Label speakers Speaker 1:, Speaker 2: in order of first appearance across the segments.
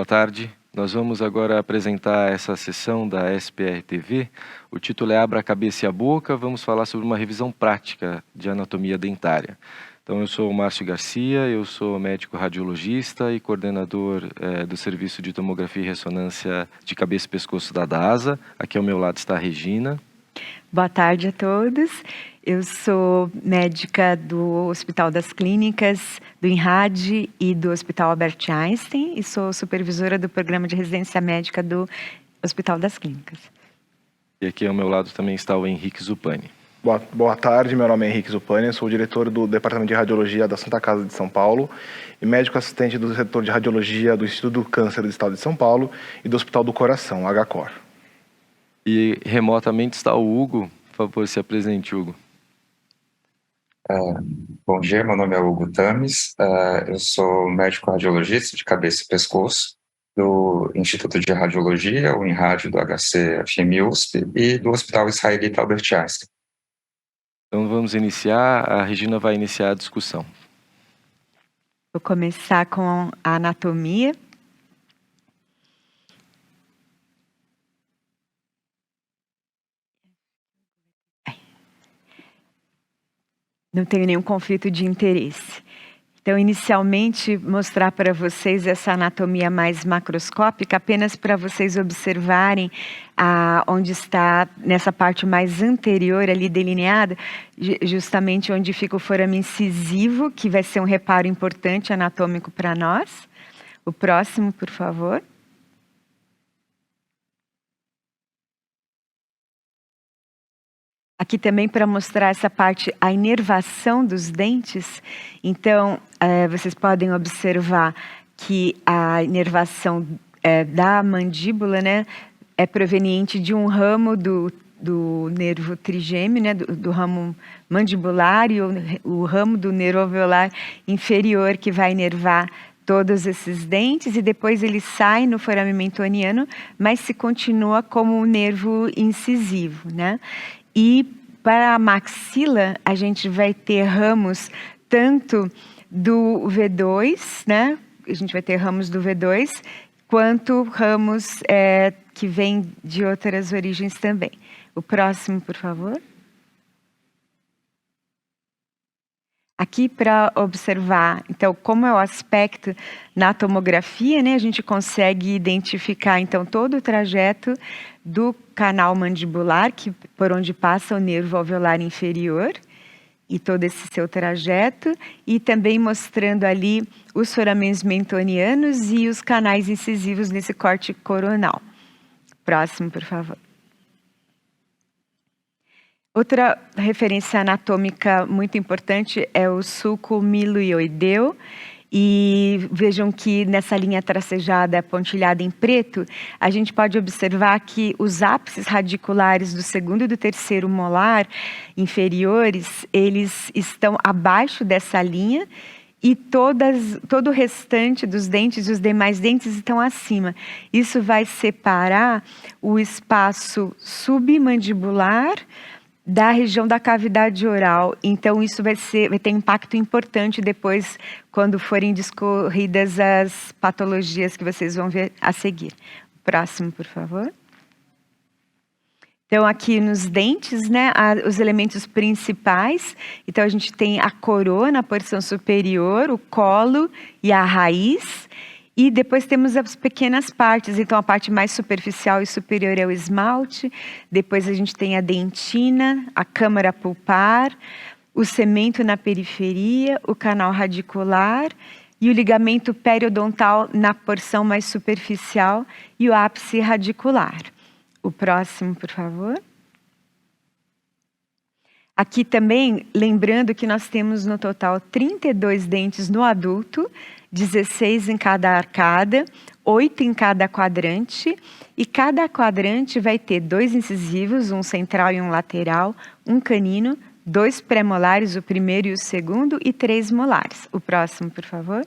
Speaker 1: Boa tarde. Nós vamos agora apresentar essa sessão da SPR-TV. O título é Abra a Cabeça e a Boca. Vamos falar sobre uma revisão prática de anatomia dentária. Então, eu sou o Márcio Garcia, eu sou médico radiologista e coordenador do Serviço de Tomografia e Ressonância de Cabeça e Pescoço da DASA. Aqui ao meu lado está a Regina.
Speaker 2: Boa tarde a todos. Eu sou médica do Hospital das Clínicas, do INRAD e do Hospital Albert Einstein e sou supervisora do programa de residência médica do Hospital das Clínicas.
Speaker 1: E aqui ao meu lado também está o Henrique Zupani.
Speaker 3: Boa tarde, meu nome é Henrique Zupani, sou o diretor do Departamento de Radiologia da Santa Casa de São Paulo e médico assistente do setor de radiologia do Instituto do Câncer do Estado de São Paulo e do Hospital do Coração, HCOR.
Speaker 1: E remotamente está o Hugo. Por favor, se apresente, Hugo.
Speaker 4: Bom dia, meu nome é Hugo Tames, eu sou médico radiologista de cabeça e pescoço do Instituto de Radiologia, o INRAD do HC-FMUSP e do Hospital Israelita Albert Einstein.
Speaker 1: Então vamos iniciar, a Regina vai iniciar a discussão.
Speaker 2: Vou começar com a anatomia. Não tenho nenhum conflito de interesse. Então, inicialmente, mostrar para vocês essa anatomia mais macroscópica, apenas para vocês observarem onde está, nessa parte mais anterior ali delineada, justamente onde fica o forame incisivo, que vai ser um reparo importante anatômico para nós. O próximo, por favor. Aqui também para mostrar essa parte, a inervação dos dentes. Então, vocês podem observar que a inervação da mandíbula, né, é proveniente de um ramo do nervo trigêmeo, né, do ramo mandibular e o ramo do nervo alveolar inferior que vai inervar todos esses dentes e depois ele sai no forame mentoniano, mas se continua como um nervo incisivo, né? E para a maxila, a gente vai ter ramos tanto do V2, né? A gente vai ter ramos do V2, quanto ramos que vêm de outras origens também. O próximo, por favor. Aqui para observar, então, como é o aspecto na tomografia, né? A gente consegue identificar, então, todo o trajeto do canal mandibular, por onde passa o nervo alveolar inferior, e todo esse seu trajeto, e também mostrando ali os foramentos mentonianos e os canais incisivos nesse corte coronal. Próximo, por favor. Outra referência anatômica muito importante é o sulco miloioideu. E vejam que nessa linha tracejada pontilhada em preto, a gente pode observar que os ápices radiculares do segundo e do terceiro molar inferiores, eles estão abaixo dessa linha e todo o restante dos dentes e os demais dentes estão acima. Isso vai separar o espaço submandibular da região da cavidade oral. Então, isso vai ter impacto importante depois, quando forem discorridas as patologias que vocês vão ver a seguir. Próximo, por favor. Então, aqui nos dentes, né, os elementos principais. Então, a gente tem a coroa na porção superior, o colo e a raiz. E depois temos as pequenas partes, então a parte mais superficial e superior é o esmalte, depois a gente tem a dentina, a câmara pulpar, o cemento na periferia, o canal radicular e o ligamento periodontal na porção mais superficial e o ápice radicular. O próximo, por favor. Aqui também, lembrando que nós temos no total 32 dentes no adulto, 16 em cada arcada, 8 em cada quadrante, e cada quadrante vai ter 2 incisivos, um central e um lateral, um canino, 2 pré-molares, o primeiro e o segundo, e 3 molares. O próximo, por favor.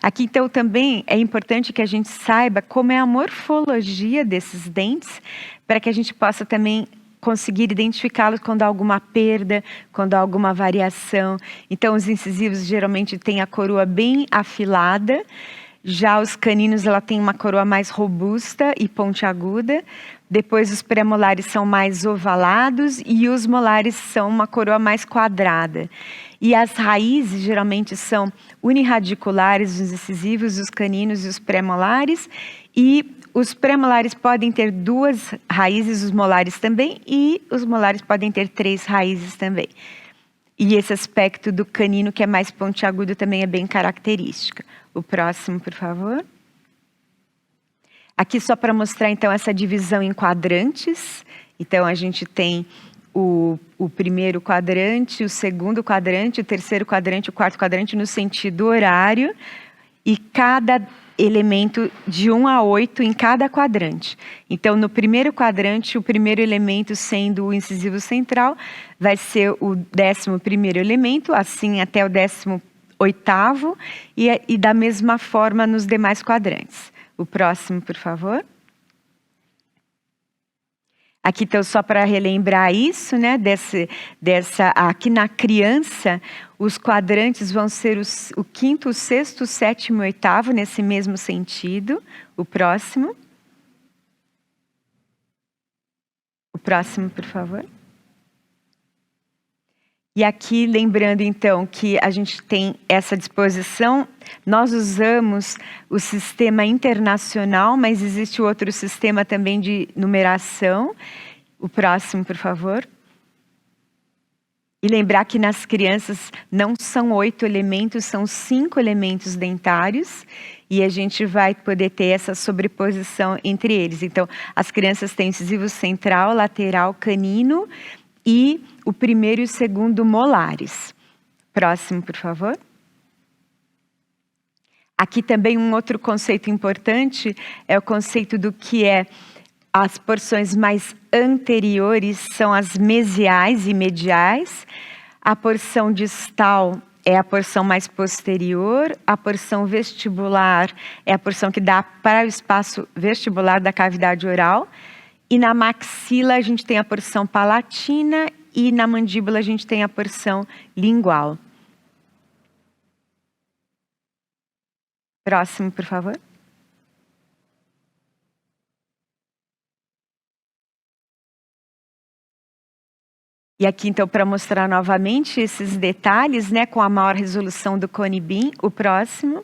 Speaker 2: Aqui, então, também é importante que a gente saiba como é a morfologia desses dentes, para que a gente possa também conseguir identificá-los quando há alguma perda, quando há alguma variação. Então, os incisivos geralmente têm a coroa bem afilada Já os caninos, ela tem uma coroa mais robusta e pontiaguda. Depois os premolares são mais ovalados e os molares são uma coroa mais quadrada. E as raízes geralmente são unirradiculares, os incisivos, os caninos e os premolares. E os premolares podem ter 2 raízes, os molares também, e os molares podem ter 3 raízes também. E esse aspecto do canino, que é mais pontiagudo, também é bem característico. O próximo, por favor. Aqui só para mostrar, então, essa divisão em quadrantes. Então, a gente tem o primeiro quadrante, o segundo quadrante, o terceiro quadrante, o quarto quadrante, no sentido horário. E cada elemento de 1 a 8 em cada quadrante. Então, no primeiro quadrante, o primeiro elemento sendo o incisivo central, vai ser o 11º elemento, assim até o 18º, e da mesma forma nos demais quadrantes. O próximo, por favor. Aqui, então, só para relembrar isso, né, aqui na criança, os quadrantes vão ser o 5º, o 6º, o 7º e o 8º, nesse mesmo sentido. O próximo. O próximo, por favor. E aqui, lembrando, então, que a gente tem essa disposição, nós usamos o sistema internacional, mas existe outro sistema também de numeração. O próximo, por favor. E lembrar que nas crianças não são 8 elementos, são 5 elementos dentários, e a gente vai poder ter essa sobreposição entre eles. Então, as crianças têm incisivo central, lateral, canino, e o primeiro e o segundo molares. Próximo, por favor. Aqui também um outro conceito importante é o conceito do que é as porções mais anteriores são as mesiais e mediais, a porção distal é a porção mais posterior, a porção vestibular é a porção que dá para o espaço vestibular da cavidade oral, e na maxila a gente tem a porção palatina e na mandíbula a gente tem a porção lingual. Próximo, por favor. E aqui, então, para mostrar novamente esses detalhes, né, com a maior resolução do cone beam, o próximo.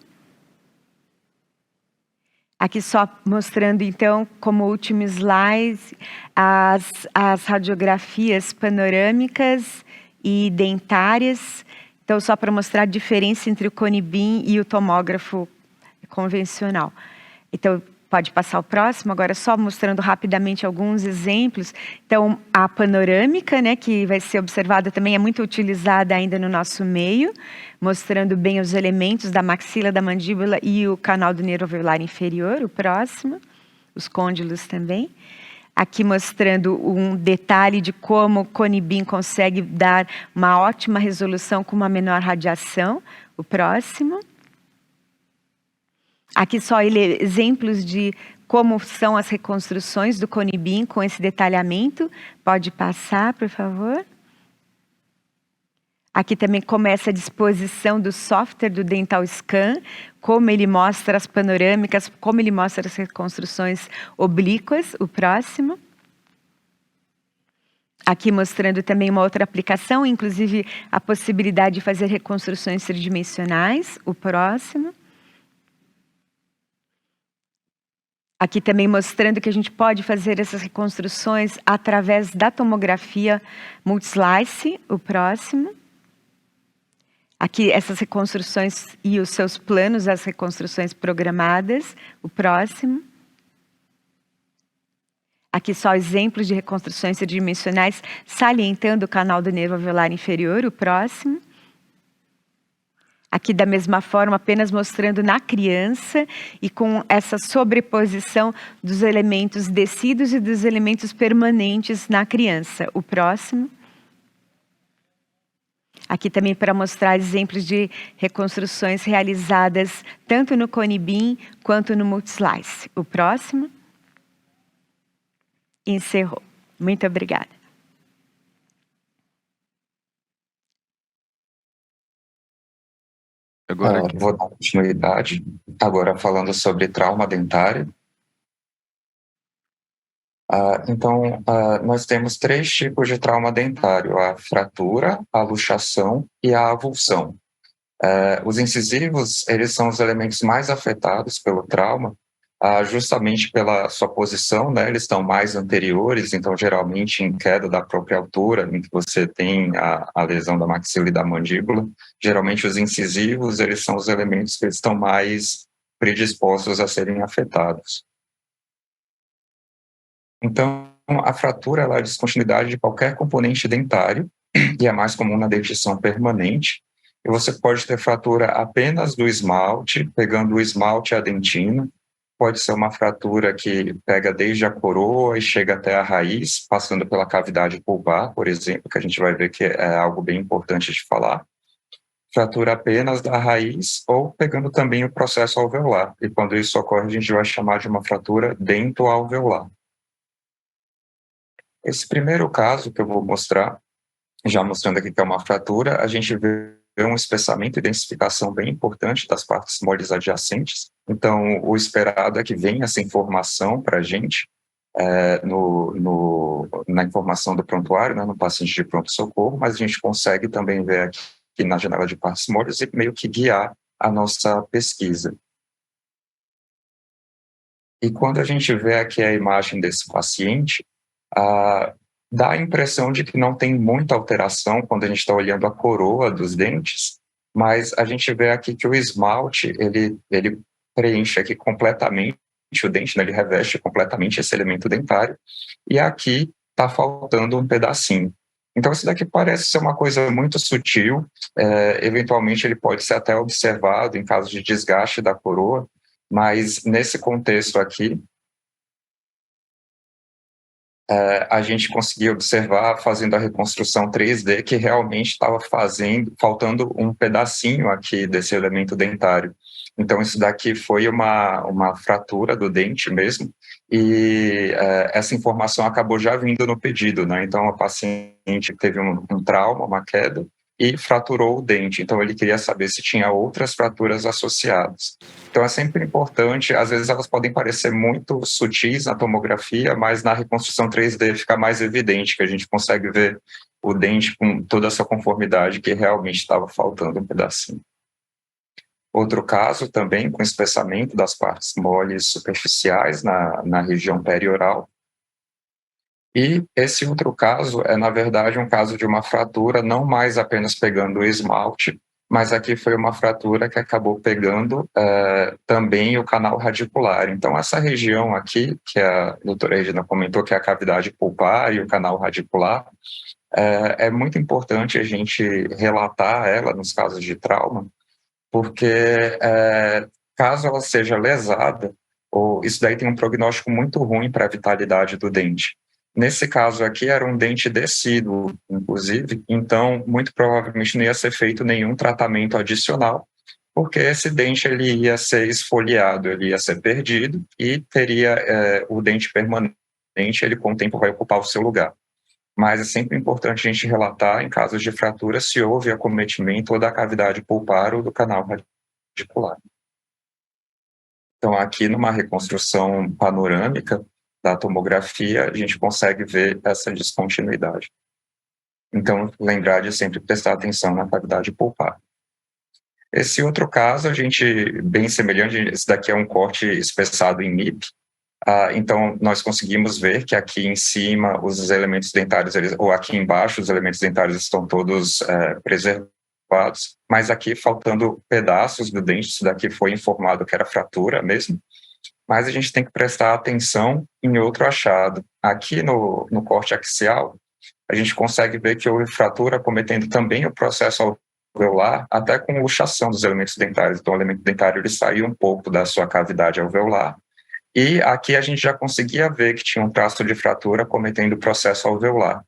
Speaker 2: Aqui só mostrando, então, como último slide, as radiografias panorâmicas e dentárias. Então, só para mostrar a diferença entre o cone beam e o tomógrafo convencional. Então, pode passar o próximo, agora só mostrando rapidamente alguns exemplos. Então, a panorâmica, né, que vai ser observada também, é muito utilizada ainda no nosso meio, mostrando bem os elementos da maxila, da mandíbula e o canal do nervo alveolar inferior, o próximo, os côndilos também. Aqui mostrando um detalhe de como o cone beam consegue dar uma ótima resolução com uma menor radiação, o próximo. Aqui só exemplos de como são as reconstruções do cone beam com esse detalhamento. Pode passar, por favor. Aqui também começa a disposição do software do Dental Scan, como ele mostra as panorâmicas, como ele mostra as reconstruções oblíquas. O próximo. Aqui mostrando também uma outra aplicação, inclusive a possibilidade de fazer reconstruções tridimensionais. O próximo. Aqui também mostrando que a gente pode fazer essas reconstruções através da tomografia multislice, o próximo. Aqui essas reconstruções e os seus planos, as reconstruções programadas, o próximo. Aqui só exemplos de reconstruções tridimensionais, salientando o canal do nervo alveolar inferior, o próximo. Aqui da mesma forma, apenas mostrando na criança e com essa sobreposição dos elementos descidos e dos elementos permanentes na criança. O próximo. Aqui também para mostrar exemplos de reconstruções realizadas tanto no cone beam quanto no multislice. O próximo. Encerrou. Muito obrigada.
Speaker 1: Agora,
Speaker 4: Vou dar continuidade, agora falando sobre trauma dentário. Então, nós temos 3 tipos de trauma dentário: a fratura, a luxação e a avulsão. Os incisivos, eles são os elementos mais afetados pelo trauma, justamente pela sua posição, né? Eles estão mais anteriores, então geralmente em queda da própria altura, em que você tem a lesão da maxila e da mandíbula. Geralmente os incisivos, eles são os elementos que estão mais predispostos a serem afetados. Então, a fratura ela é a descontinuidade de qualquer componente dentário e é mais comum na dentição permanente. E você pode ter fratura apenas do esmalte, pegando o esmalte e a dentina. Pode ser uma fratura que pega desde a coroa e chega até a raiz, passando pela cavidade pulpar, por exemplo, que a gente vai ver que é algo bem importante de falar. Fratura apenas da raiz ou pegando também o processo alveolar. E quando isso ocorre, a gente vai chamar de uma fratura dentoalveolar. Esse primeiro caso que eu vou mostrar, já mostrando aqui que é uma fratura, a gente vê um espessamento e densificação bem importante das partes moles adjacentes. Então, o esperado é que venha essa informação para a gente na informação do prontuário, né, no paciente de pronto-socorro, mas a gente consegue também ver aqui na janela de partes moles e meio que guiar a nossa pesquisa. E quando a gente vê aqui a imagem desse paciente, dá a impressão de que não tem muita alteração quando a gente está olhando a coroa dos dentes, mas a gente vê aqui que o esmalte, ele preenche aqui completamente o dente, né? Ele reveste completamente esse elemento dentário, e aqui está faltando um pedacinho. Então, isso daqui parece ser uma coisa muito sutil, eventualmente ele pode ser até observado em caso de desgaste da coroa, mas nesse contexto aqui, a gente conseguia observar, fazendo a reconstrução 3D, que realmente estava faltando um pedacinho aqui desse elemento dentário. Então, isso daqui foi uma fratura do dente mesmo, e essa informação acabou já vindo no pedido, né? Então, a paciente teve um trauma, uma queda, e fraturou o dente. Então, ele queria saber se tinha outras fraturas associadas. Então, é sempre importante, às vezes elas podem parecer muito sutis na tomografia, mas na reconstrução 3D fica mais evidente que a gente consegue ver o dente com toda essa conformidade que realmente estava faltando um pedacinho. Outro caso também com espessamento das partes moles superficiais na região perioral. E esse outro caso é, na verdade, um caso de uma fratura, não mais apenas pegando o esmalte, mas aqui foi uma fratura que acabou pegando também o canal radicular. Então, essa região aqui, que a doutora Regina comentou, que é a cavidade pulpar e o canal radicular, é muito importante a gente relatar ela nos casos de trauma, porque caso ela seja lesada, isso daí tem um prognóstico muito ruim para a vitalidade do dente. Nesse caso aqui, era um dente decíduo, inclusive, então, muito provavelmente não ia ser feito nenhum tratamento adicional, porque esse dente ele ia ser esfoliado, ele ia ser perdido e teria o dente permanente, ele com o tempo vai ocupar o seu lugar. Mas é sempre importante a gente relatar, em casos de fratura, se houve acometimento ou da cavidade pulpar ou do canal radicular. Então, aqui numa reconstrução panorâmica da tomografia, a gente consegue ver essa descontinuidade. Então, lembrar de sempre prestar atenção na cavidade pulpar. Esse outro caso, a gente, bem semelhante, esse daqui é um corte espessado em MIP. Então, nós conseguimos ver que aqui em cima os elementos dentários, ou aqui embaixo os elementos dentários estão todos preservados, mas aqui faltando pedaços do dente, isso daqui foi informado que era fratura mesmo. Mas a gente tem que prestar atenção em outro achado. Aqui no corte axial, a gente consegue ver que houve fratura cometendo também o processo alveolar, até com luxação dos elementos dentários. Então, o elemento dentário ele saiu um pouco da sua cavidade alveolar. E aqui a gente já conseguia ver que tinha um traço de fratura cometendo o processo alveolar.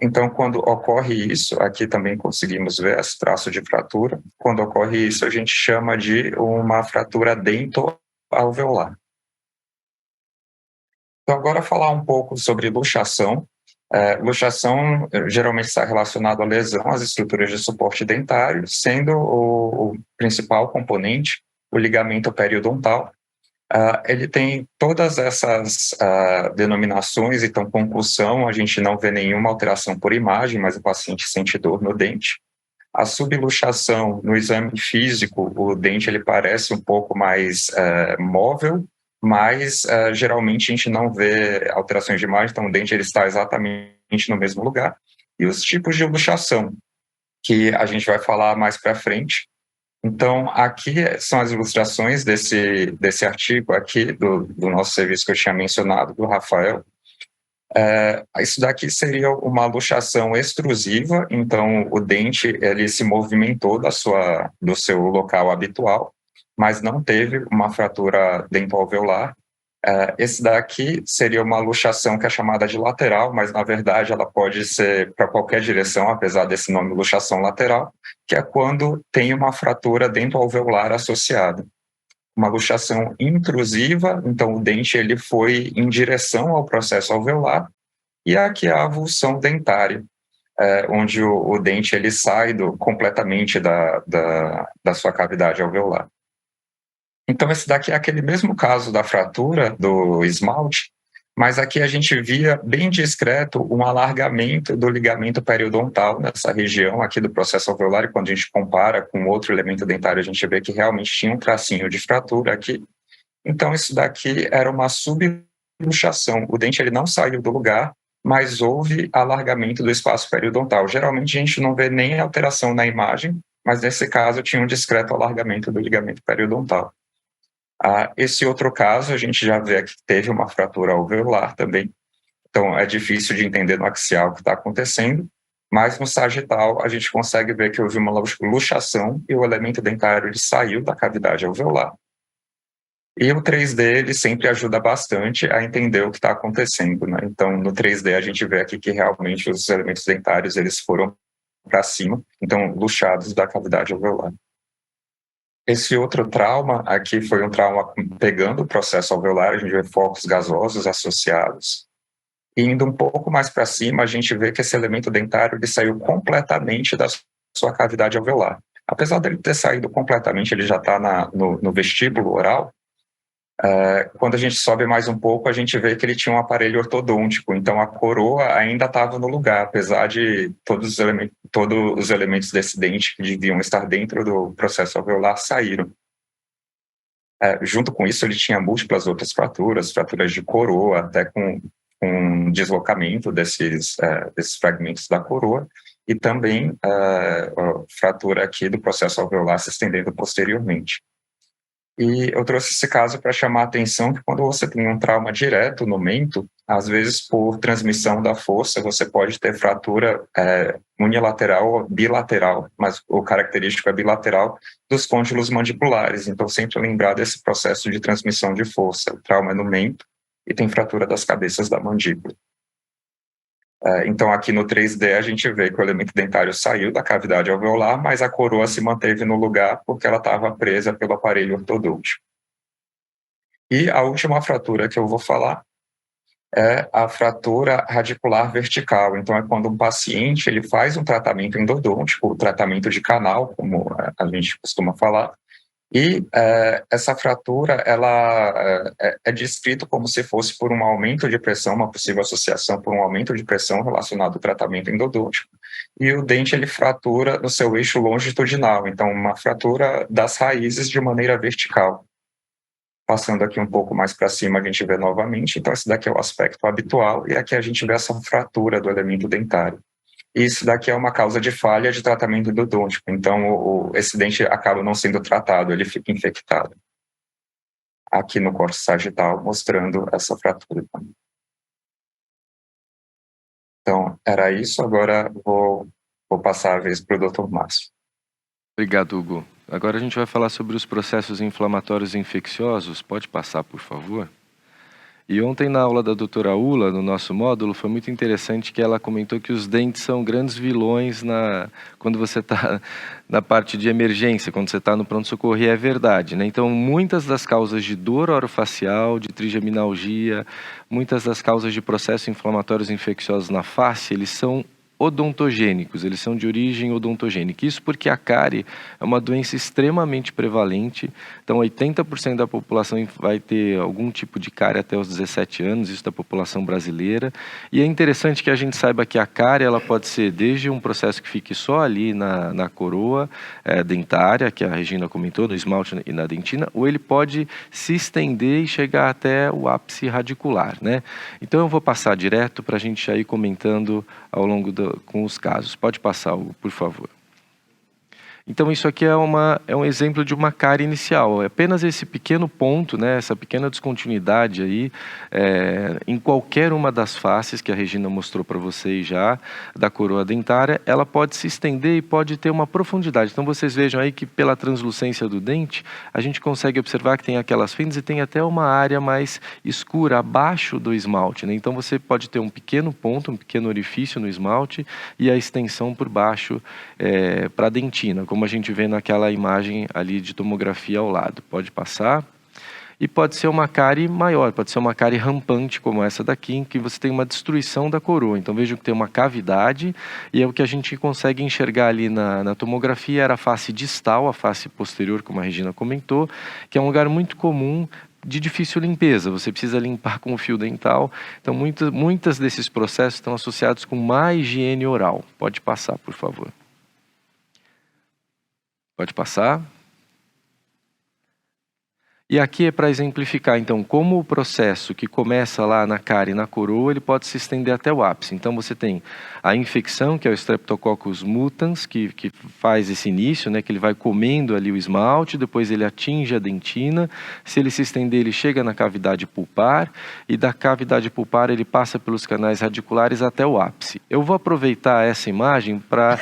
Speaker 4: Então, quando ocorre isso, aqui também conseguimos ver esse traço de fratura. Quando ocorre isso, a gente chama de uma fratura dentoalveolar. Então, agora falar um pouco sobre luxação. Luxação geralmente está relacionado à lesão às estruturas de suporte dentário, sendo o principal componente o ligamento periodontal. Ele tem todas essas denominações, então concussão, a gente não vê nenhuma alteração por imagem, mas o paciente sente dor no dente. A subluxação, no exame físico, o dente ele parece um pouco mais móvel, mas geralmente a gente não vê alterações de imagem, então o dente ele está exatamente no mesmo lugar. E os tipos de luxação, que a gente vai falar mais para frente. Então, aqui são as ilustrações desse artigo aqui, do nosso serviço que eu tinha mencionado, do Rafael. Isso daqui seria uma luxação extrusiva, então o dente ele se movimentou do seu local habitual, mas não teve uma fratura dentoalveolar. Esse daqui seria uma luxação que é chamada de lateral, mas na verdade ela pode ser para qualquer direção, apesar desse nome luxação lateral, que é quando tem uma fratura dentoalveolar associada. Uma luxação intrusiva, então o dente ele foi em direção ao processo alveolar, e aqui a avulsão dentária, onde o dente ele sai completamente da sua cavidade alveolar. Então, esse daqui é aquele mesmo caso da fratura do esmalte, mas aqui a gente via bem discreto um alargamento do ligamento periodontal nessa região aqui do processo alveolar, e quando a gente compara com outro elemento dentário, a gente vê que realmente tinha um tracinho de fratura aqui. Então, isso daqui era uma subluxação. O dente ele não saiu do lugar, mas houve alargamento do espaço periodontal. Geralmente, a gente não vê nem alteração na imagem, mas nesse caso tinha um discreto alargamento do ligamento periodontal. Esse outro caso, a gente já vê que teve uma fratura alveolar também, então é difícil de entender no axial o que está acontecendo, mas no sagital a gente consegue ver que houve uma luxação e o elemento dentário ele saiu da cavidade alveolar. E o 3D ele sempre ajuda bastante a entender o que está acontecendo, né? Então no 3D a gente vê aqui que realmente os elementos dentários eles foram para cima, então luxados da cavidade alveolar. Esse outro trauma aqui foi um trauma pegando o processo alveolar, a gente vê focos gasosos associados. E indo um pouco mais para cima, a gente vê que esse elemento dentário ele saiu completamente da sua cavidade alveolar. Apesar dele ter saído completamente, ele já está no vestíbulo oral. Quando a gente sobe mais um pouco, a gente vê que ele tinha um aparelho ortodôntico, então a coroa ainda estava no lugar, apesar de todos os elementos desse dente que deviam estar dentro do processo alveolar saíram. Junto com isso, ele tinha múltiplas outras fraturas de coroa, até com deslocamento desses fragmentos da coroa, e também a fratura aqui do processo alveolar se estendendo posteriormente. E eu trouxe esse caso para chamar a atenção que quando você tem um trauma direto no mento, às vezes por transmissão da força, você pode ter fratura unilateral ou bilateral, mas o característico é bilateral, dos côndilos mandibulares. Então, sempre lembrar desse processo de transmissão de força. O trauma é no mento e tem fratura das cabeças da mandíbula. Então, aqui no 3D, a gente vê que o elemento dentário saiu da cavidade alveolar, mas a coroa se manteve no lugar porque ela estava presa pelo aparelho ortodôntico. E a última fratura que eu vou falar é a fratura radicular vertical. Então, é quando um paciente ele faz um tratamento endodôntico, o tratamento de canal, como a gente costuma falar, e essa fratura ela é descrito como se fosse por um aumento de pressão, uma possível associação por um aumento de pressão relacionado ao tratamento endodôntico. E o dente ele fratura no seu eixo longitudinal, então uma fratura das raízes de maneira vertical. Passando aqui um pouco mais para cima, a gente vê novamente, então esse daqui é o aspecto habitual, e aqui a gente vê essa fratura do elemento dentário. Isso daqui é uma causa de falha de tratamento endodôntico, então esse dente acaba não sendo tratado, ele fica infectado. Aqui no corte sagital, mostrando essa fratura. Então, era isso, agora vou passar a vez para o Dr. Márcio.
Speaker 1: Obrigado, Hugo. Agora a gente vai falar sobre os processos inflamatórios infecciosos. Pode passar, por favor? E ontem na aula da doutora Ula, no nosso módulo, foi muito interessante que ela comentou que os dentes são grandes vilões quando você está na parte de emergência, quando você está no pronto-socorro, e é verdade, né? Então, muitas das causas de dor orofacial, de trigeminalgia, muitas das causas de processos inflamatórios infecciosos na face, eles são odontogênicos, eles são de origem odontogênica. Isso porque a cárie é uma doença extremamente prevalente, então 80% da população vai ter algum tipo de cárie até os 17 anos, isso da população brasileira. E é interessante que a gente saiba que a cárie ela pode ser desde um processo que fique só ali na coroa dentária, que a Regina comentou, no esmalte e na dentina, ou ele pode se estender e chegar até o ápice radicular, né? Então eu vou passar direto para a gente já ir comentando ao longo com os casos. Pode passar, Hugo, por favor. Então isso aqui é um exemplo de uma cárie inicial, é apenas esse pequeno ponto, né, essa pequena descontinuidade aí, em qualquer uma das faces que a Regina mostrou para vocês já, da coroa dentária, ela pode se estender e pode ter uma profundidade. Então vocês vejam aí que pela translucência do dente, a gente consegue observar que tem aquelas fendas e tem até uma área mais escura abaixo do esmalte, né? Então você pode ter um pequeno ponto, um pequeno orifício no esmalte e a extensão por baixo para a dentina, como a gente vê naquela imagem ali de tomografia ao lado. Pode passar. E pode ser uma cárie maior, pode ser uma cárie rampante como essa daqui, em que você tem uma destruição da coroa. Então vejam que tem uma cavidade e é o que a gente consegue enxergar ali na tomografia, era a face distal, a face posterior, como a Regina comentou, que é um lugar muito comum de difícil limpeza, você precisa limpar com o fio dental. Então muitas desses processos estão associados com má higiene oral. Pode passar, por favor. Pode passar. E aqui é para exemplificar, então, como o processo que começa lá na cárie, na coroa, ele pode se estender até o ápice. Então, você tem a infecção, que é o Streptococcus mutans, que faz esse início, né, que ele vai comendo ali o esmalte, depois ele atinge a dentina. Se ele se estender, ele chega na cavidade pulpar, e da cavidade pulpar ele passa pelos canais radiculares até o ápice. Eu vou aproveitar essa imagem para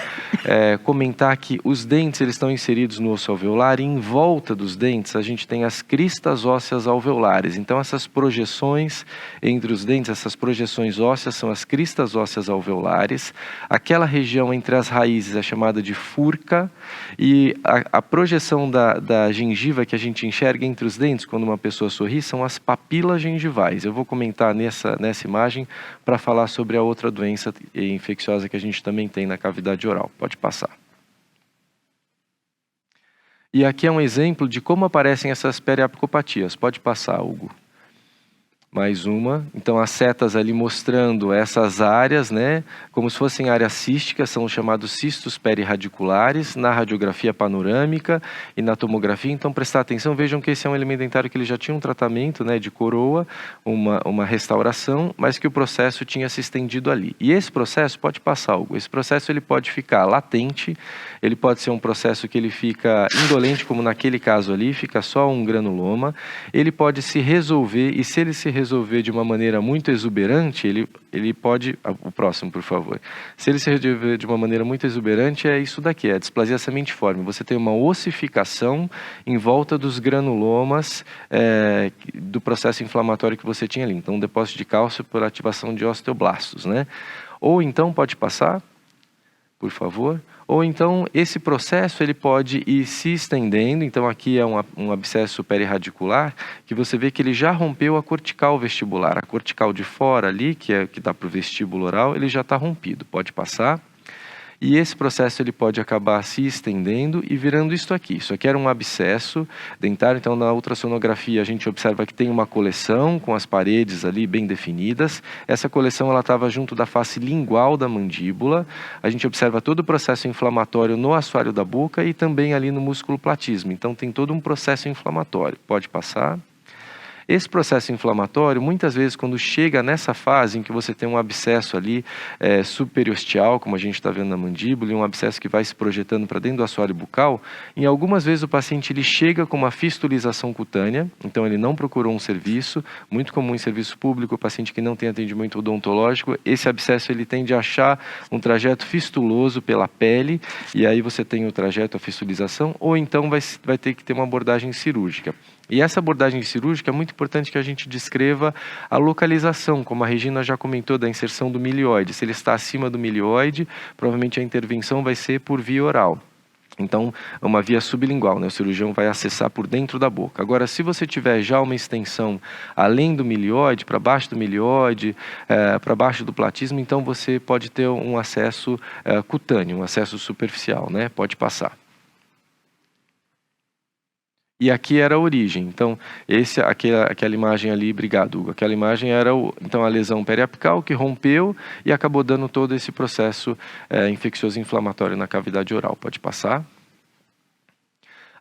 Speaker 1: comentar que os dentes eles estão inseridos no osso alveolar, e em volta dos dentes a gente tem as cristas ósseas alveolares. Então essas projeções entre os dentes, essas projeções ósseas são as cristas ósseas alveolares. Aquela região entre as raízes é chamada de furca, e a projeção da gengiva que a gente enxerga entre os dentes quando uma pessoa sorri são as papilas gengivais. Eu vou comentar nessa imagem para falar sobre a outra doença infecciosa que a gente também tem na cavidade oral. Pode passar. E aqui é um exemplo de como aparecem essas periapicopatias. Pode passar, Hugo. Mais uma. Então, as setas ali mostrando essas áreas, né, como se fossem áreas císticas, são chamados cistos perirradiculares, na radiografia panorâmica e na tomografia. Então, prestar atenção, vejam que esse é um elemento dentário que ele já tinha um tratamento, né, de coroa, uma restauração, mas que o processo tinha se estendido ali. E esse processo, pode passar, Hugo, esse processo ele pode ficar latente, ele pode ser um processo que ele fica indolente, como naquele caso ali, fica só um granuloma, ele pode se resolver, e se ele se resolver de uma maneira muito exuberante, ele pode... O próximo, por favor. Se ele se resolver de uma maneira muito exuberante, é isso daqui, é a displasia sementiforme. Você tem uma ossificação em volta dos granulomas do processo inflamatório que você tinha ali. Então, um depósito de cálcio por ativação de osteoblastos, né? Ou então, pode passar, por favor. Ou então, esse processo ele pode ir se estendendo. Então, aqui é um abscesso perirradicular, que você vê que ele já rompeu a cortical vestibular. A cortical de fora ali, que dá para o vestíbulo oral, ele já está rompido. Pode passar. E esse processo ele pode acabar se estendendo e virando isto aqui. Isso aqui era um abscesso dentário, então na ultrassonografia a gente observa que tem uma coleção com as paredes ali bem definidas. Essa coleção ela estava junto da face lingual da mandíbula. A gente observa todo o processo inflamatório no assoalho da boca e também ali no músculo platismo. Então tem todo um processo inflamatório. Pode passar. Esse processo inflamatório, muitas vezes, quando chega nessa fase em que você tem um abscesso ali superiostial, como a gente está vendo na mandíbula, e um abscesso que vai se projetando para dentro do assoalho bucal, em algumas vezes o paciente ele chega com uma fistulização cutânea, então ele não procurou um serviço, muito comum em serviço público, o paciente que não tem atendimento odontológico, esse abscesso ele tende a achar um trajeto fistuloso pela pele, e aí você tem o trajeto, a fistulização, ou então vai ter que ter uma abordagem cirúrgica. E essa abordagem cirúrgica é muito importante que a gente descreva a localização, como a Regina já comentou, da inserção do milioide. Se ele está acima do milioide, provavelmente a intervenção vai ser por via oral. Então, é uma via sublingual, né? O cirurgião vai acessar por dentro da boca. Agora, se você tiver já uma extensão além do milioide, para baixo do milioide, para baixo do platismo, então você pode ter um acesso cutâneo, um acesso superficial, né? Pode passar. E aqui era a origem. Então, aquela imagem ali, obrigado, Hugo. Aquela imagem era então, a lesão periapical que rompeu e acabou dando todo esse processo infeccioso inflamatório na cavidade oral. Pode passar.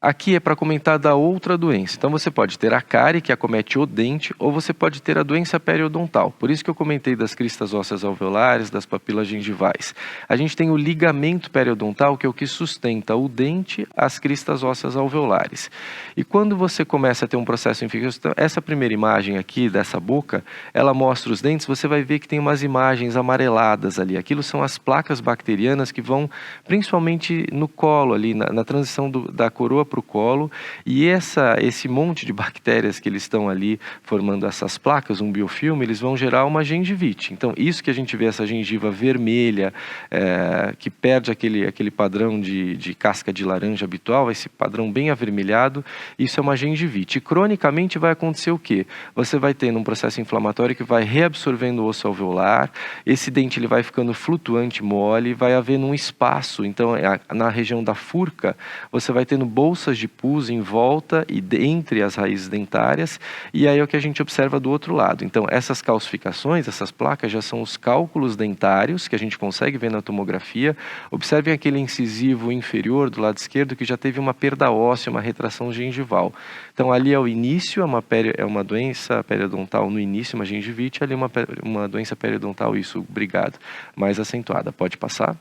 Speaker 1: Aqui é para comentar da outra doença. Então, você pode ter a cárie, que acomete o dente, ou você pode ter a doença periodontal. Por isso que eu comentei das cristas ósseas alveolares, das papilas gengivais. A gente tem o ligamento periodontal, que é o que sustenta o dente às cristas ósseas alveolares. E quando você começa a ter um processo infeccioso, então, essa primeira imagem aqui dessa boca, ela mostra os dentes, você vai ver que tem umas imagens amareladas ali. Aquilo são as placas bacterianas que vão principalmente no colo ali, na transição da coroa para o colo, e esse monte de bactérias que eles estão ali formando essas placas, um biofilme, eles vão gerar uma gengivite. Então, isso que a gente vê, essa gengiva vermelha, que perde aquele padrão de casca de laranja habitual, esse padrão bem avermelhado, isso é uma gengivite. E, cronicamente vai acontecer o quê? Você vai tendo um processo inflamatório que vai reabsorvendo o osso alveolar, esse dente ele vai ficando flutuante, mole, vai havendo um espaço, então na região da furca, você vai tendo bolsas de pus em volta e entre as raízes dentárias, e aí é o que a gente observa do outro lado. Então, essas calcificações, essas placas já são os cálculos dentários, que a gente consegue ver na tomografia. Observem aquele incisivo inferior do lado esquerdo que já teve uma perda óssea, uma retração gengival. Então, ali é o início, é uma doença periodontal no início, uma gengivite, ali uma doença periodontal, isso, obrigado, mais acentuada. Pode passar?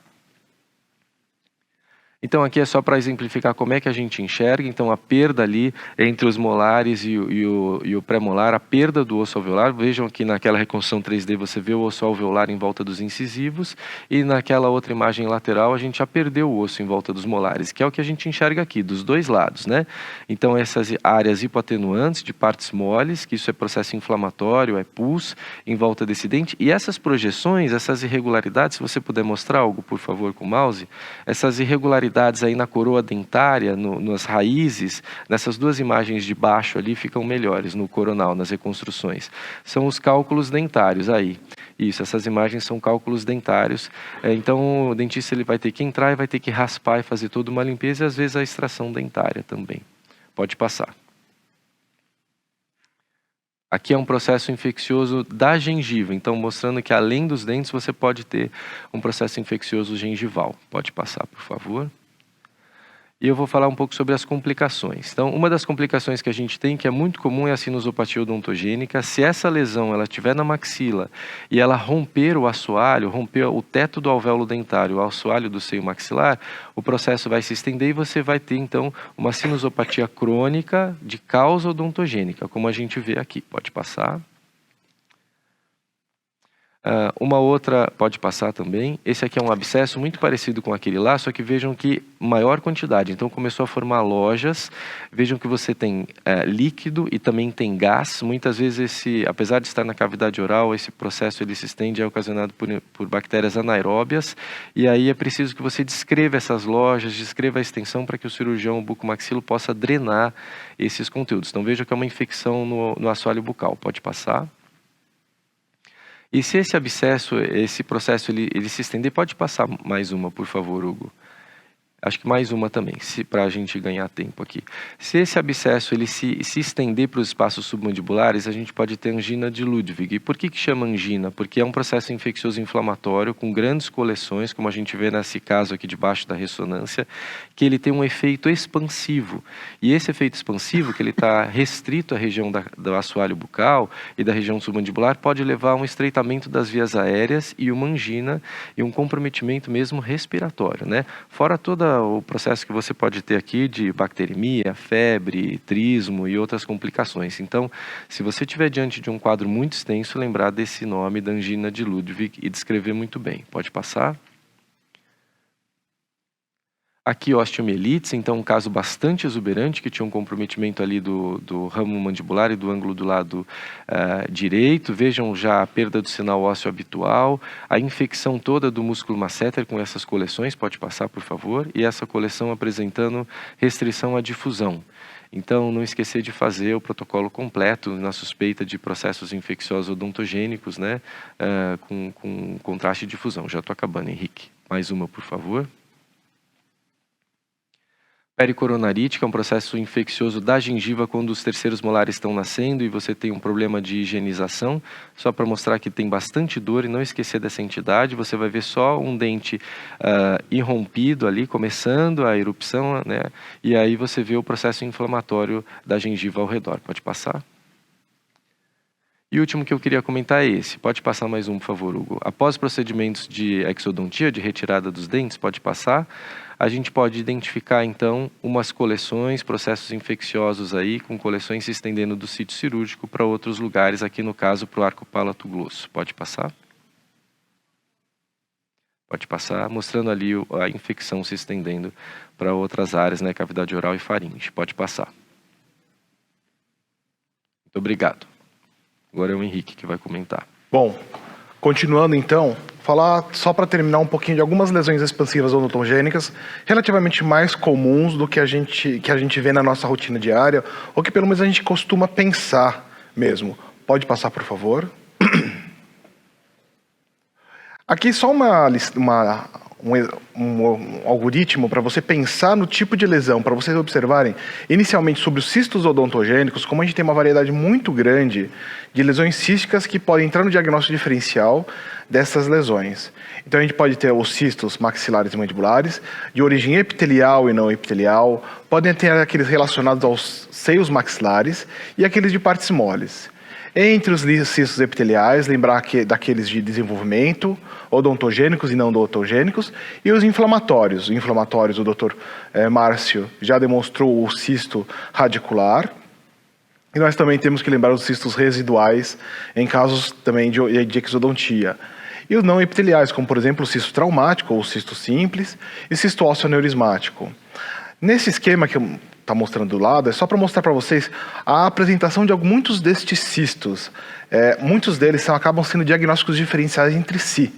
Speaker 1: Então, aqui é só para exemplificar como é que a gente enxerga. Então, a perda ali entre os molares e o pré-molar, a perda do osso alveolar. Vejam aqui naquela reconstrução 3D, você vê o osso alveolar em volta dos incisivos, e naquela outra imagem lateral, a gente já perdeu o osso em volta dos molares, que é o que a gente enxerga aqui, dos dois lados, né? Então, essas áreas hipoatenuantes de partes moles, que isso é processo inflamatório, é pus em volta desse dente, e essas projeções, essas irregularidades, se você puder mostrar algo, por favor, com o mouse, essas irregularidades aí na coroa dentária, nas raízes, nessas duas imagens de baixo ali ficam melhores, no coronal, nas reconstruções. São os cálculos dentários aí. Isso, essas imagens são cálculos dentários. Então, o dentista ele vai ter que entrar e vai ter que raspar e fazer toda uma limpeza, e às vezes a extração dentária também. Pode passar. Aqui é um processo infeccioso da gengiva, então mostrando que além dos dentes você pode ter um processo infeccioso gengival. Pode passar, por favor. E eu vou falar um pouco sobre as complicações. Então, uma das complicações que a gente tem, que é muito comum, é a sinusopatia odontogênica. Se essa lesão ela estiver na maxila e ela romper o assoalho, romper o teto do alvéolo dentário, o assoalho do seio maxilar, o processo vai se estender e você vai ter, então, uma sinusopatia crônica de causa odontogênica, como a gente vê aqui. Pode passar. Uma outra, pode passar também, esse aqui é um abscesso muito parecido com aquele lá, só que vejam que maior quantidade, então começou a formar lojas, vejam que você tem líquido e também tem gás, muitas vezes apesar de estar na cavidade oral, esse processo ele se estende, é ocasionado por bactérias anaeróbias, e aí é preciso que você descreva essas lojas, descreva a extensão para que o cirurgião bucomaxilo possa drenar esses conteúdos. Então vejam que é uma infecção no assoalho bucal, pode passar. E se esse abscesso, esse processo, ele se estender, pode passar mais uma, por favor, Hugo. Acho que mais uma também, para a gente ganhar tempo aqui. Se esse abscesso ele se estender para os espaços submandibulares, a gente pode ter angina de Ludwig. E por que chama angina? Porque é um processo infeccioso inflamatório com grandes coleções, como a gente vê nesse caso aqui debaixo da ressonância, que ele tem um efeito expansivo. E esse efeito expansivo, que ele está restrito à região do assoalho bucal e da região submandibular, pode levar a um estreitamento das vias aéreas e uma angina e um comprometimento mesmo respiratório, né? Fora toda o processo que você pode ter aqui de bacteremia, febre, trismo e outras complicações. Então, se você estiver diante de um quadro muito extenso, lembrar desse nome da angina de Ludwig e descrever muito bem. Pode passar? Aqui osteomielites, então um caso bastante exuberante, que tinha um comprometimento ali do ramo mandibular e do ângulo do lado direito. Vejam já a perda do sinal ósseo habitual, a infecção toda do músculo masseter com essas coleções, pode passar por favor, e essa coleção apresentando restrição à difusão. Então, não esquecer de fazer o protocolo completo na suspeita de processos infecciosos odontogênicos, né, com contraste de difusão. Já estou acabando, Henrique. Mais uma, por favor. Pericoronarítica é um processo infeccioso da gengiva quando os terceiros molares estão nascendo e você tem um problema de higienização. Só para mostrar que tem bastante dor e não esquecer dessa entidade, você vai ver só um dente irrompido ali, começando a erupção, né? E aí você vê o processo inflamatório da gengiva ao redor. Pode passar. E o último que eu queria comentar é esse. Pode passar mais um, por favor, Hugo. Após procedimentos de exodontia, de retirada dos dentes, pode passar. A gente pode identificar, então, umas coleções, processos infecciosos aí, com coleções se estendendo do sítio cirúrgico para outros lugares, aqui no caso, para o arco palato-glosso. Pode passar? Pode passar, mostrando ali a infecção se estendendo para outras áreas, né, cavidade oral e faringe. Pode passar. Muito obrigado. Agora é o Henrique que vai comentar.
Speaker 3: Bom, continuando então, falar só para terminar um pouquinho de algumas lesões expansivas odontogênicas relativamente mais comuns do que a gente vê na nossa rotina diária, ou que pelo menos a gente costuma pensar mesmo. Pode passar, por favor. Aqui só um algoritmo para você pensar no tipo de lesão, para vocês observarem inicialmente sobre os cistos odontogênicos, como a gente tem uma variedade muito grande de lesões císticas que podem entrar no diagnóstico diferencial dessas lesões. Então a gente pode ter os cistos maxilares e mandibulares, de origem epitelial e não epitelial, podem ter aqueles relacionados aos seios maxilares e aqueles de partes moles. Entre os cistos epiteliais, lembrar daqueles de desenvolvimento, odontogênicos e não odontogênicos, e os inflamatórios. Inflamatórios, o Dr. Márcio já demonstrou o cisto radicular. E nós também temos que lembrar os cistos residuais, em casos também de exodontia. E os não epiteliais, como por exemplo o cisto traumático, ou o cisto simples, e cisto ósseo aneurismático. Nesse esquema que eu está mostrando do lado, é só para mostrar para vocês a apresentação de muitos destes cistos. Muitos deles acabam sendo diagnósticos diferenciais entre si,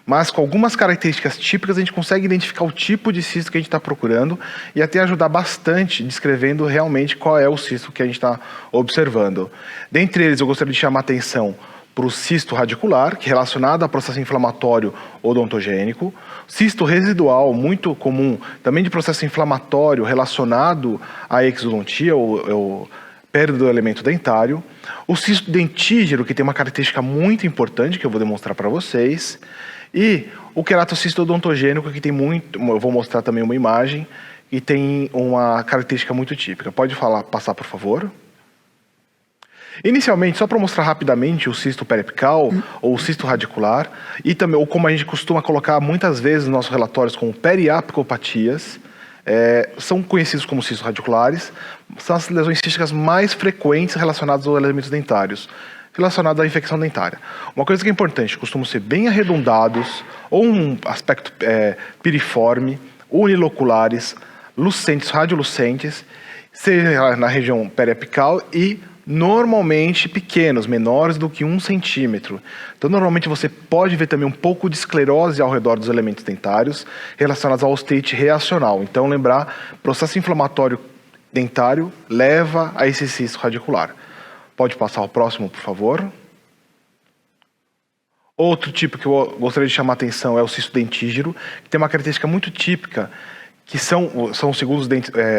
Speaker 3: mas com algumas características típicas a gente consegue identificar o tipo de cisto que a gente está procurando e até ajudar bastante descrevendo realmente qual é o cisto que a gente está observando. Dentre eles eu gostaria de chamar a atenção para o cisto radicular, que é relacionado a processo inflamatório odontogênico, cisto residual, muito comum, também de processo inflamatório relacionado à exodontia, ou perda do elemento dentário, o cisto dentígero, que tem uma característica muito importante, que eu vou demonstrar para vocês, e o queratocisto odontogênico, que tem muito, eu vou mostrar também uma imagem, e tem uma característica muito típica. Pode passar, por favor? Inicialmente, só para mostrar rapidamente o cisto periapical ou o cisto radicular, e também, ou como a gente costuma colocar muitas vezes nos nossos relatórios como periapicopatias, são conhecidos como cistos radiculares, são as lesões císticas mais frequentes relacionadas aos elementos dentários, relacionadas à infecção dentária. Uma coisa que é importante, costumam ser bem arredondados, ou um aspecto piriforme, uniloculares, lucentes, radiolucentes, seja na região periapical e normalmente pequenos, menores do que 1 centímetro. Então, normalmente você pode ver também um pouco de esclerose ao redor dos elementos dentários relacionados ao ostite reacional. Então, lembrar, processo inflamatório dentário leva a esse cisto radicular. Pode passar ao próximo, por favor. Outro tipo que eu gostaria de chamar a atenção é o cisto dentígero, que tem uma característica muito típica, que são os segundos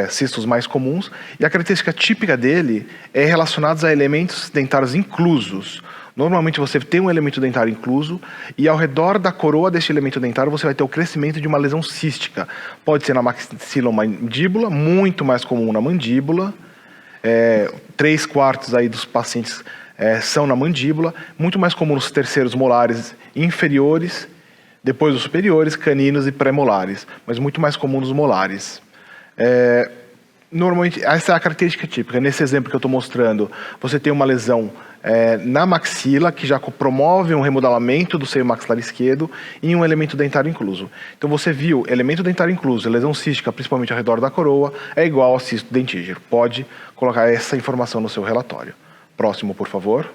Speaker 3: cistos mais comuns, e a característica típica dele é relacionada a elementos dentários inclusos. Normalmente você tem um elemento dentário incluso, e ao redor da coroa deste elemento dentário você vai ter o crescimento de uma lesão cística. Pode ser na maxilomandíbula, muito mais comum na mandíbula, 3/4 aí dos pacientes são na mandíbula, muito mais comum nos terceiros molares inferiores, depois os superiores, caninos e pré-molares, mas muito mais comum nos molares. Normalmente, essa é a característica típica. Nesse exemplo que eu estou mostrando, você tem uma lesão na maxila, que já promove um remodelamento do seio maxilar esquerdo e um elemento dentário incluso. Então você viu, elemento dentário incluso, lesão cística, principalmente ao redor da coroa, é igual a cisto dentígero. Pode colocar essa informação no seu relatório. Próximo, por favor.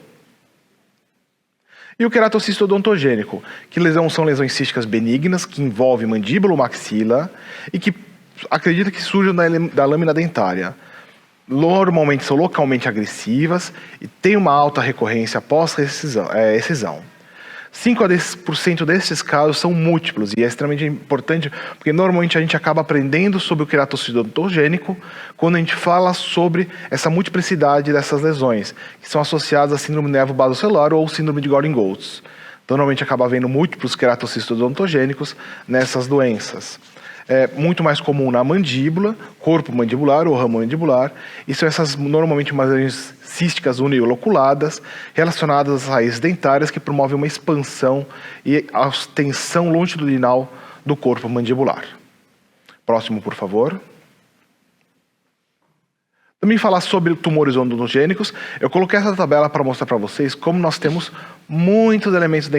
Speaker 3: E o queratocisto odontogênico, que são lesões císticas benignas, que envolvem mandíbula ou maxila, e que acredita que surjam da lâmina dentária. Normalmente são localmente agressivas e têm uma alta recorrência após excisão. 5 a 10% desses casos são múltiplos, e é extremamente importante, porque normalmente a gente acaba aprendendo sobre o queratocisto odontogênico quando a gente fala sobre essa multiplicidade dessas lesões, que são associadas à síndrome nervo-basocelular ou síndrome de Gordon-Goltz. Então, normalmente acaba havendo múltiplos queratocistos odontogênicos nessas doenças. É muito mais comum na mandíbula, corpo mandibular ou ramo mandibular, e são essas normalmente umas lesões císticas uniloculadas relacionadas às raízes dentárias que promovem uma expansão e a extensão longitudinal do corpo mandibular. Próximo, por favor. Também falar sobre tumores odontogênicos. Eu coloquei essa tabela para mostrar para vocês como nós temos muitos elementos,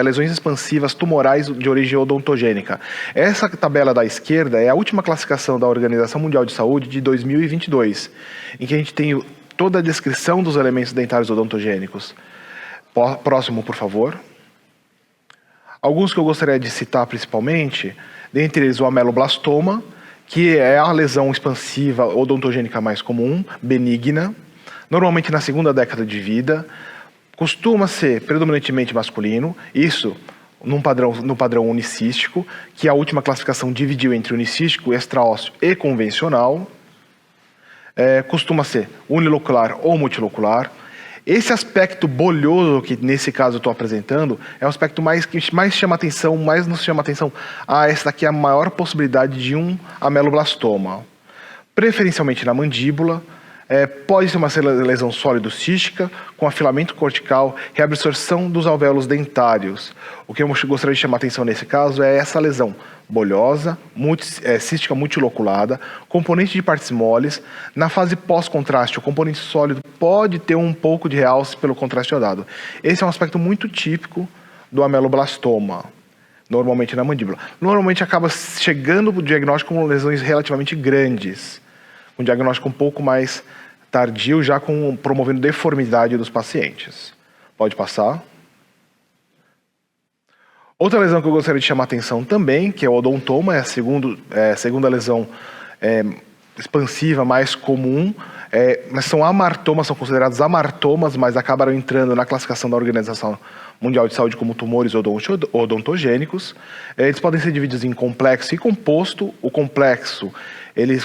Speaker 3: lesões expansivas tumorais de origem odontogênica. Essa tabela da esquerda é a última classificação da Organização Mundial de Saúde de 2022, em que a gente tem toda a descrição dos elementos dentários odontogênicos. Próximo, por favor. Alguns que eu gostaria de citar principalmente, dentre eles o ameloblastoma, que é a lesão expansiva odontogênica mais comum, benigna, normalmente na segunda década de vida, costuma ser predominantemente masculino, isso no padrão unicístico, que a última classificação dividiu entre unicístico, extraósseo e convencional, costuma ser unilocular ou multilocular. Esse aspecto bolhoso que nesse caso eu estou apresentando é o aspecto que mais chama atenção, mais nos chama atenção. Essa daqui é a maior possibilidade de um ameloblastoma. Preferencialmente na mandíbula, pode ser uma lesão sólido-cística, com afilamento cortical, reabsorção dos alvéolos dentários. O que eu gostaria de chamar atenção nesse caso é essa lesão bolhosa, cística multiloculada, componente de partes moles. Na fase pós-contraste, o componente sólido pode ter um pouco de realce pelo contraste iodado. Esse é um aspecto muito típico do ameloblastoma, normalmente na mandíbula. Normalmente acaba chegando o diagnóstico com lesões relativamente grandes, um diagnóstico um pouco mais tardio, já promovendo deformidade dos pacientes. Pode passar. Outra lesão que eu gostaria de chamar a atenção também, que é o odontoma, é a segunda lesão expansiva mais comum, mas são amartomas, são considerados amartomas, mas acabaram entrando na classificação da Organização Mundial de Saúde como tumores odontogênicos. Eles podem ser divididos em complexo e composto. O complexo, ele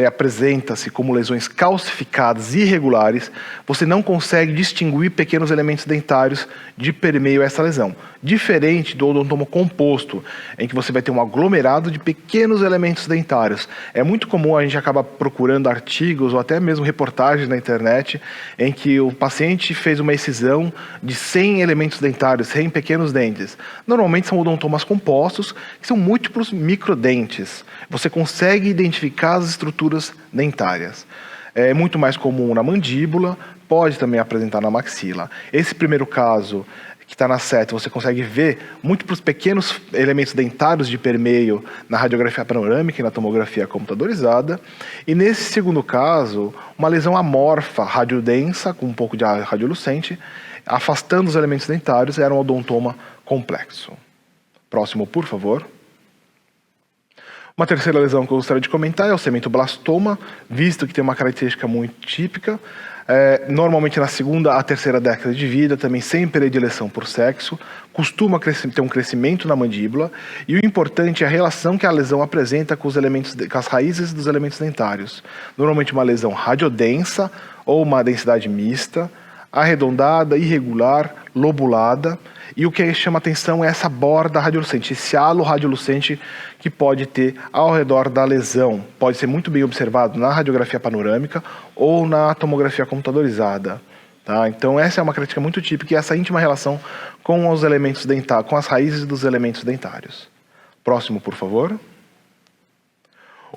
Speaker 3: apresenta-se como lesões calcificadas e irregulares. Você não consegue distinguir pequenos elementos dentários de permeio a essa lesão. Diferente do odontoma composto, em que você vai ter um aglomerado de pequenos elementos dentários. É muito comum a gente acabar procurando artigos ou até mesmo reportagens na internet em que o paciente fez uma excisão de 100 elementos dentários, 100 pequenos dentes. Normalmente são odontomas compostos, que são múltiplos microdentes. Você consegue identificar as estruturas dentárias. É muito mais comum na mandíbula, pode também apresentar na maxila. Esse primeiro caso, que está na seta, você consegue ver múltiplos pequenos elementos dentários de permeio na radiografia panorâmica e na tomografia computadorizada. E nesse segundo caso, uma lesão amorfa, radiodensa, com um pouco de radiolucente, afastando os elementos dentários, era um odontoma complexo. Próximo, por favor. Uma terceira lesão que eu gostaria de comentar é o cementoblastoma, visto que tem uma característica muito típica. Normalmente na segunda a terceira década de vida, também sem predileção por sexo, costuma ter um crescimento na mandíbula, e o importante é a relação que a lesão apresenta com as raízes dos elementos dentários. Normalmente uma lesão radiodensa ou uma densidade mista, arredondada, irregular, lobulada, e o que chama atenção é essa borda radiolucente, esse halo radiolucente que pode ter ao redor da lesão. Pode ser muito bem observado na radiografia panorâmica ou na tomografia computadorizada. Tá? Então essa é uma característica muito típica, e essa íntima relação com os elementos dentários, com as raízes dos elementos dentários. Próximo, por favor.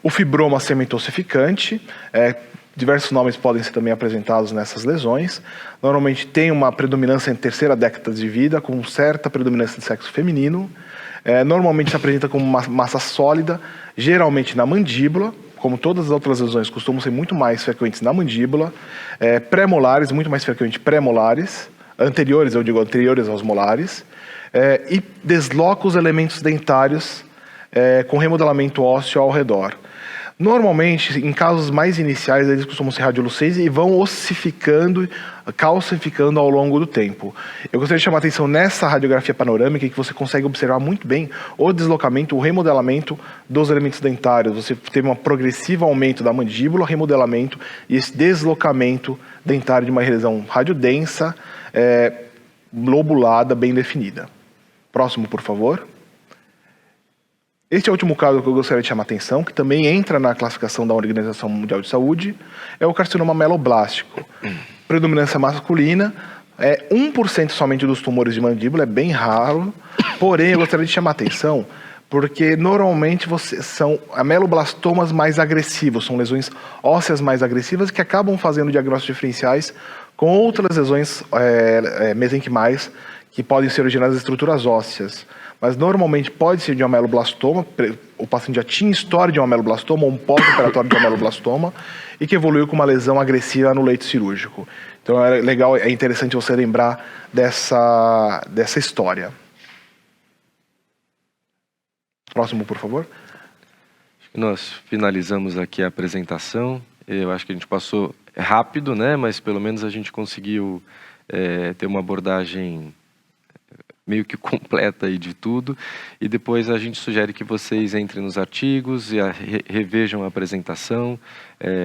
Speaker 3: O fibroma semitossificante, diversos nomes podem ser também apresentados nessas lesões. Normalmente tem uma predominância em terceira década de vida, com certa predominância de sexo feminino. Normalmente se apresenta como uma massa sólida, geralmente na mandíbula, como todas as outras lesões, costumam ser muito mais frequentes na mandíbula. Pré-molares, muito mais frequente pré-molares, anteriores aos molares. E desloca os elementos dentários com remodelamento ósseo ao redor. Normalmente, em casos mais iniciais, eles costumam ser radiolucentes e vão ossificando, calcificando ao longo do tempo. Eu gostaria de chamar a atenção nessa radiografia panorâmica que você consegue observar muito bem o deslocamento, o remodelamento dos elementos dentários. Você teve um progressivo aumento da mandíbula, remodelamento e esse deslocamento dentário de uma região radiodensa, lobulada, bem definida. Próximo, por favor. Este é o último caso que eu gostaria de chamar a atenção, que também entra na classificação da Organização Mundial de Saúde, é o carcinoma meloblástico. Predominância masculina, 1% somente dos tumores de mandíbula, é bem raro, porém eu gostaria de chamar a atenção, porque normalmente são meloblastomas mais agressivos, são lesões ósseas mais agressivas que acabam fazendo diagnósticos diferenciais com outras lesões mesenquimais que podem ser originadas de estruturas ósseas. Mas normalmente pode ser de um ameloblastoma, o paciente já tinha história de um ameloblastoma ou um pós-operatório de um ameloblastoma e que evoluiu com uma lesão agressiva no leito cirúrgico. Então é legal, é interessante você lembrar dessa história. Próximo, por favor.
Speaker 1: Acho que nós finalizamos aqui a apresentação. Eu acho que a gente passou rápido, né? Mas pelo menos a gente conseguiu ter uma abordagem meio que completa aí de tudo, e depois a gente sugere que vocês entrem nos artigos e revejam a apresentação,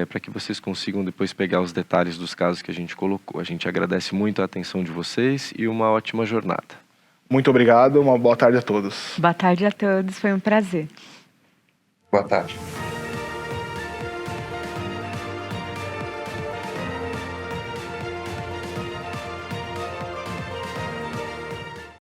Speaker 1: para que vocês consigam depois pegar os detalhes dos casos que a gente colocou. A gente agradece muito a atenção de vocês e uma ótima jornada.
Speaker 3: Muito obrigado, uma boa tarde a todos.
Speaker 2: Boa tarde a todos, foi um prazer.
Speaker 4: Boa tarde.